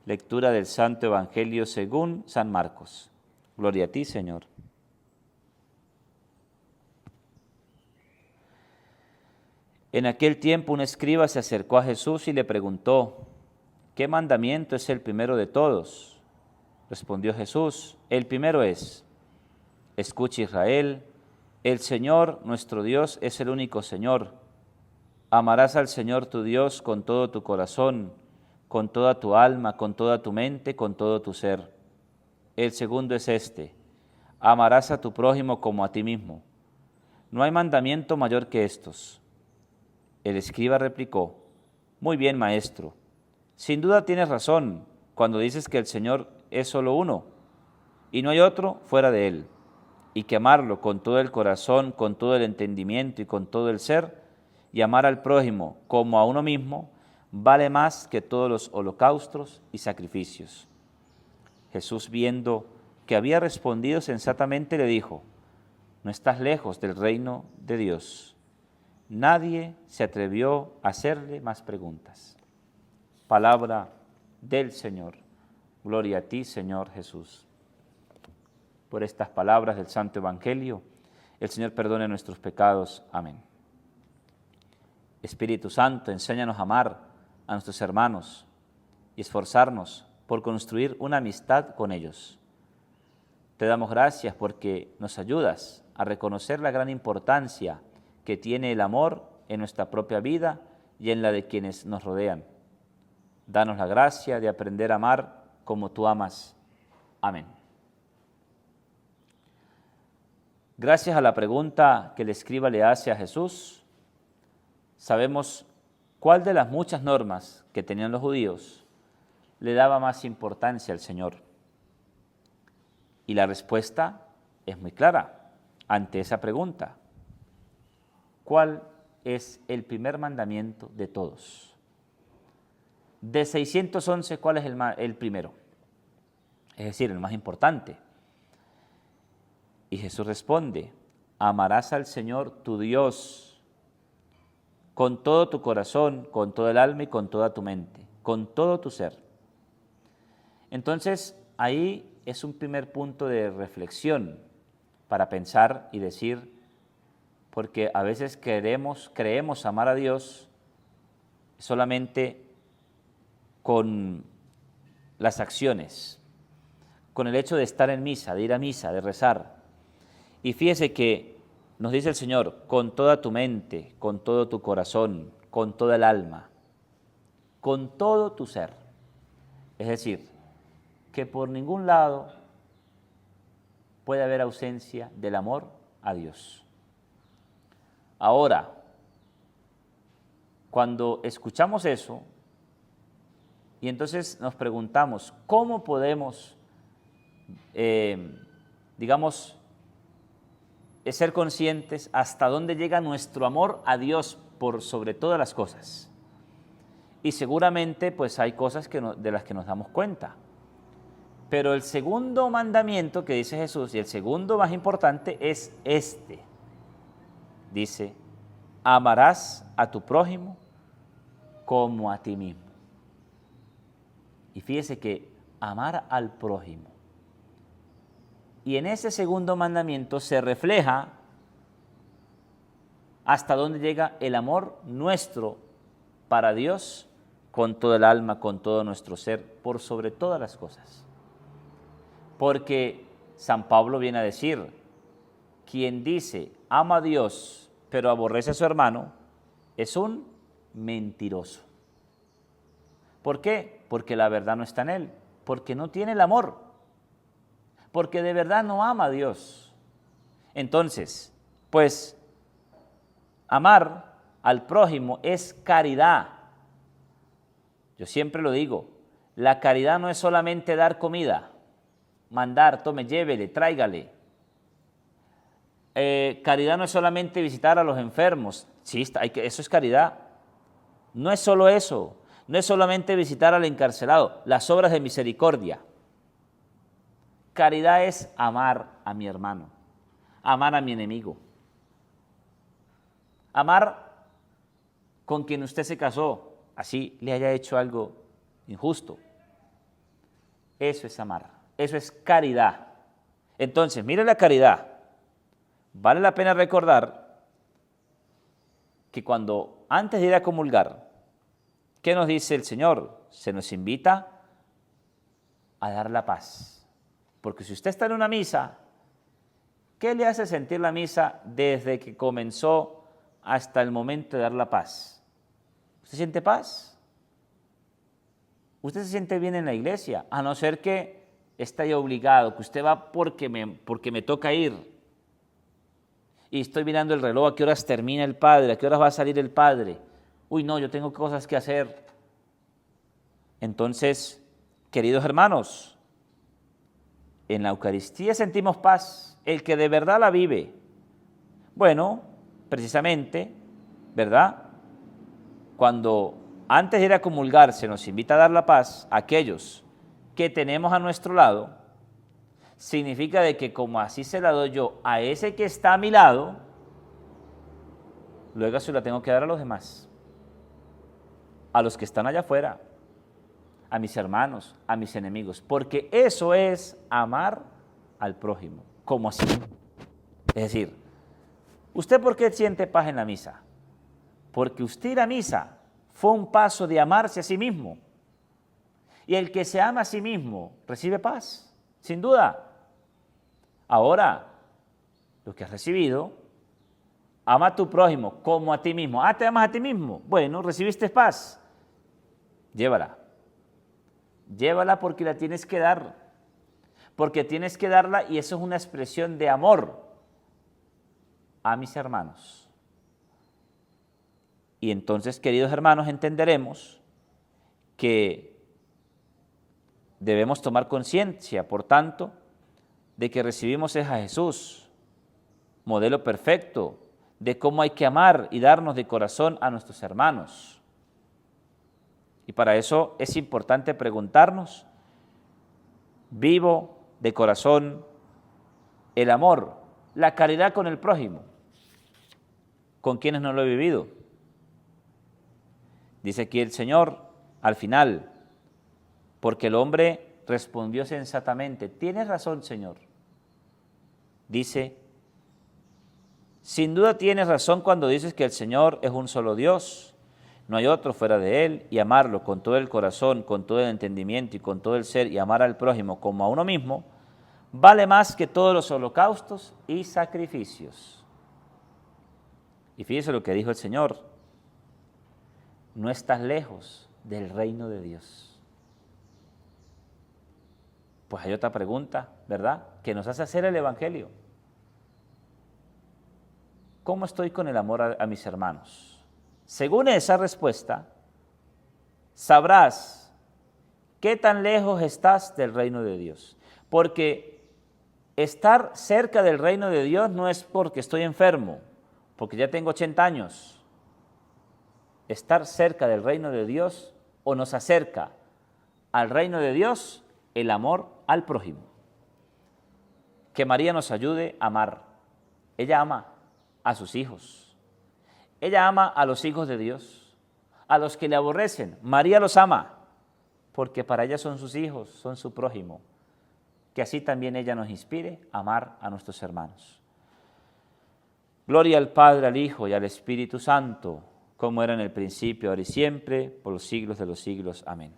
Lectura del Santo Evangelio según San Marcos. Gloria a ti, Señor. En aquel tiempo un escriba se acercó a Jesús y le preguntó: ¿qué mandamiento es el primero de todos? Respondió Jesús: el primero es: escucha, Israel, el Señor nuestro Dios es el único Señor. Amarás al Señor tu Dios con todo tu corazón, con toda tu alma, con toda tu mente, con todo tu ser. El segundo es este: amarás a tu prójimo como a ti mismo. No hay mandamiento mayor que estos. El escriba replicó: muy bien, maestro. Sin duda tienes razón cuando dices que el Señor es solo uno y no hay otro fuera de Él, y que amarlo con todo el corazón, con todo el entendimiento y con todo el ser, y amar al prójimo como a uno mismo, vale más que todos los holocaustos y sacrificios. Jesús, viendo que había respondido sensatamente, le dijo: no estás lejos del reino de Dios. Nadie se atrevió a hacerle más preguntas. Palabra del Señor. Gloria a ti, Señor Jesús. Por estas palabras del Santo Evangelio, el Señor perdone nuestros pecados. Amén. Espíritu Santo, enséñanos a amar a nuestros hermanos y esforzarnos por construir una amistad con ellos. Te damos gracias porque nos ayudas a reconocer la gran importancia que tiene el amor en nuestra propia vida y en la de quienes nos rodean. Danos la gracia de aprender a amar como tú amas. Amén. Gracias a la pregunta que el escriba le hace a Jesús, sabemos cuál de las muchas normas que tenían los judíos le daba más importancia al Señor. Y la respuesta es muy clara ante esa pregunta. ¿Cuál es el primer mandamiento de todos? De 611, ¿cuál es el primero? Es decir, el más importante. Y Jesús responde: amarás al Señor tu Dios con todo tu corazón, con todo el alma y con toda tu mente, con todo tu ser. Entonces, ahí es un primer punto de reflexión para pensar y decir, porque a veces creemos amar a Dios solamente con las acciones, con el hecho de estar en misa, de ir a misa, de rezar. Y fíjese que nos dice el Señor: con toda tu mente, con todo tu corazón, con toda el alma, con todo tu ser. Es decir, que por ningún lado puede haber ausencia del amor a Dios. Ahora, cuando escuchamos eso, y entonces nos preguntamos, ¿cómo podemos, ser conscientes hasta dónde llega nuestro amor a Dios por sobre todas las cosas? Y seguramente pues hay cosas de las que nos damos cuenta. Pero el segundo mandamiento que dice Jesús, y el segundo más importante, es este. Dice: amarás a tu prójimo como a ti mismo. Y fíjese que amar al prójimo. Y en ese segundo mandamiento se refleja hasta dónde llega el amor nuestro para Dios con todo el alma, con todo nuestro ser, por sobre todas las cosas. Porque San Pablo viene a decir: quien dice ama a Dios pero aborrece a su hermano es un mentiroso. ¿Por qué? Porque la verdad no está en él, porque no tiene el amor, porque de verdad no ama a Dios. Entonces, pues, amar al prójimo es caridad. Yo siempre lo digo, la caridad no es solamente dar comida, mandar, tome, llévele, tráigale. Caridad no es solamente visitar a los enfermos, sí, eso es caridad. No es solo eso, no es solamente visitar al encarcelado, las obras de misericordia. Caridad es amar a mi hermano, amar a mi enemigo, amar con quien usted se casó, así le haya hecho algo injusto. Eso es amar, eso es caridad. Entonces, mire la caridad. Vale la pena recordar que cuando antes de ir a comulgar, ¿qué nos dice el Señor? Se nos invita a dar la paz. Porque si usted está en una misa, ¿qué le hace sentir la misa desde que comenzó hasta el momento de dar la paz? ¿Usted siente paz? ¿Usted se siente bien en la iglesia? A no ser que esté ahí obligado, que usted va porque me toca ir. Y estoy mirando el reloj, a qué horas termina el Padre, a qué horas va a salir el Padre. Uy, no, yo tengo cosas que hacer. Entonces, queridos hermanos, en la Eucaristía sentimos paz, el que de verdad la vive. Bueno, precisamente, ¿verdad? Cuando antes de ir a comulgar se nos invita a dar la paz a aquellos que tenemos a nuestro lado, significa de que como así se la doy yo a ese que está a mi lado, luego se la tengo que dar a los demás, a los que están allá afuera, a mis hermanos, a mis enemigos, porque eso es amar al prójimo, como así. Es decir, ¿usted por qué siente paz en la misa? Porque usted ir a misa fue un paso de amarse a sí mismo. Y el que se ama a sí mismo recibe paz, sin duda. Ahora, lo que has recibido, ama a tu prójimo como a ti mismo. Ah, ¿te amas a ti mismo? Bueno, recibiste paz. Llévala. Llévala porque la tienes que dar. Porque tienes que darla y eso es una expresión de amor a mis hermanos. Y entonces, queridos hermanos, entenderemos que debemos tomar conciencia, por tanto, de que recibimos es a Jesús, modelo perfecto de cómo hay que amar y darnos de corazón a nuestros hermanos. Y para eso es importante preguntarnos, ¿vivo de corazón el amor, la caridad con el prójimo? ¿Con quienes no lo he vivido? Dice aquí el Señor, al final, porque el hombre respondió sensatamente, tienes razón, Señor. Dice, sin duda tienes razón cuando dices que el Señor es un solo Dios, no hay otro fuera de Él, y amarlo con todo el corazón, con todo el entendimiento y con todo el ser, y amar al prójimo como a uno mismo, vale más que todos los holocaustos y sacrificios. Y fíjese lo que dijo el Señor, no estás lejos del reino de Dios. Pues hay otra pregunta, ¿verdad?, que nos hace hacer el Evangelio. ¿Cómo estoy con el amor a mis hermanos? Según esa respuesta, sabrás qué tan lejos estás del reino de Dios. Porque estar cerca del reino de Dios no es porque estoy enfermo, porque ya tengo 80 años. Estar cerca del reino de Dios o nos acerca al reino de Dios el amor al prójimo. Que María nos ayude a amar. Ella ama a sus hijos. Ella ama a los hijos de Dios, a los que le aborrecen. María los ama, porque para ella son sus hijos, son su prójimo. Que así también ella nos inspire a amar a nuestros hermanos. Gloria al Padre, al Hijo y al Espíritu Santo, como era en el principio, ahora y siempre, por los siglos de los siglos. Amén.